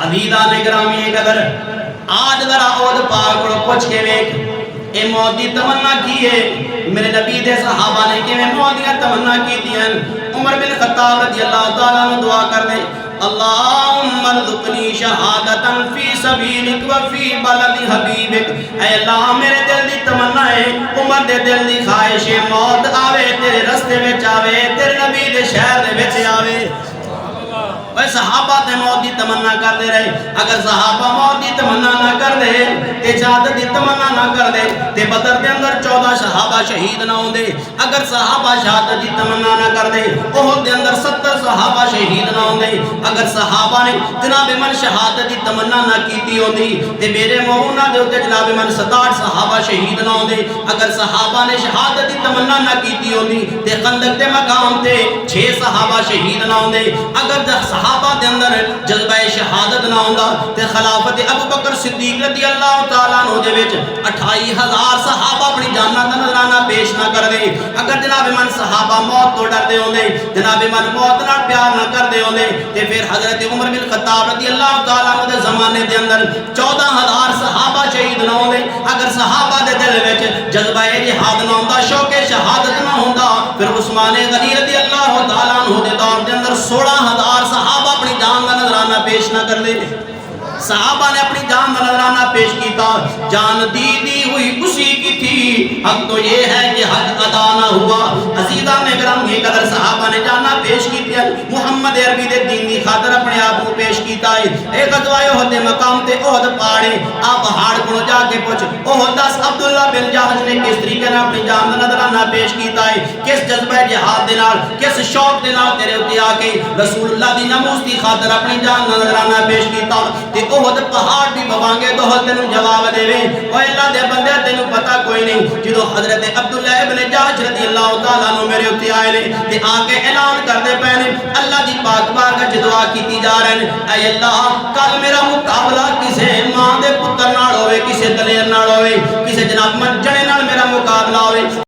عزیزان گرامی قدر آج ذرا عود پاک کو پوچھ کے ویکھ اے موت دی تمنا کی ہے میرے نبی دے صحابہ نے کہ میں موت دی تمنا کی دیا عمر بن خطاب رضی اللہ تعالیٰ عنہ دعا کر دے اللہم ارزقنی شہادتا فی سبیلک وفی بلد حبیبک اے اللہ میرے دل دی تمنا ہے عمر دے دل دی خواہش ہے موت آوے تیرے رستے وچ آوے تیرے نبی دے شہر دے وچ آوے وہ صحابہ تے موت دی تمنا کر دے رہے اگر صحابہ موت دی تمنا نہ کر دے تے شہادت دی تمنا نہ کر دے تے بدر دے اندر 14 صحابہ شہید نہ ہوندے اگر صحابہ شہادت دی تمنا نہ کر دے احد دے اندر 70 صحابہ شہید نہ ہوندے اگر صحابہ نے جناب من شہادت دی تمنا نہ کیتی ہوندی تے میرے مولا دے اوتے جناب من 67 صحابہ شہید نہ ہوندے اگر صحابہ نے شہادت دی تمنا نہ کیتی ہوندی تے خندق دے مقام تے 6 صحابہ شہید نہ ہوندے اگر صحابہ دے اندر جذبہ شہادت نہ ہوندا تے خلافت ابو بکر صدیق رضی اللہ تعالیٰ عنہ دے وچ 28,000 صحابہ اپنی جاناں دا نذرانہ پیش نہ کر دے اگر جناب من صحابہ موت تو ڈر دے ہوندے جناب من موت نال پیار نہ کر دے ہوندے تے پھر حضرت عمر بن خطاب رضی اللہ تعالیٰ عنہ دے زمانے دے اندر 14,000 صحابہ شہید نہ ہوندے اگر صحابہ دے دل وچ جذبہ جہاد نہ ہوندا شوق شہادت نہ ہوندا پھر عثمان غنی رضی اللہ تعالیٰ عنہ دے دور دے اندر 16,000 صحابہ اپنی جان کا نذرانہ پیش نہ کر دے صحابہ نے اپنی جان کا نذرانہ پیش کیتا جان دی ہوئی اسی کی تھی حق تو یہ ہے کہ حق ادا نہ ہوا عزیزان گرامی قدر صحابہ نے جانا پیش کیتی محمد عربی دے دین دی خاطر اپنے آپ کو پیش کیتا ہے اے غزوہ احد دے مقام تے احد پہاڑے آپ پہاڑ کو جا کے پوچھ احد دس عبداللہ بن جہش نے کس طریقے سے اپنی جان کا نذرانہ پیش کیتا ہے کس جذبہ جہاد دے نال کس شوق دے نال تیرے اوتے آ کے رسول اللہ دی ناموس دی خاطر اپنی جان کا نذرانہ پیش کیتا تے احد پہاڑ بھی بوانگے تو تینوں جواب دے وے او اللہ دے بندے تینوں پتہ کوئی نہیں جدوں حضرت عبداللہ ابن جہش رضی اللہ تعالیٰ عنہ میرے اوتے آئے نے تے آ کے اعلان کردے پے نے اللہ دی پاک بارگاہ وچ دعا کیتی جا رہے ہیں اے اللہ کل میرا مقابلہ کسے ماں دے پتر نال ہوے کسے دلیر نال ہوے کسے جناب من جنے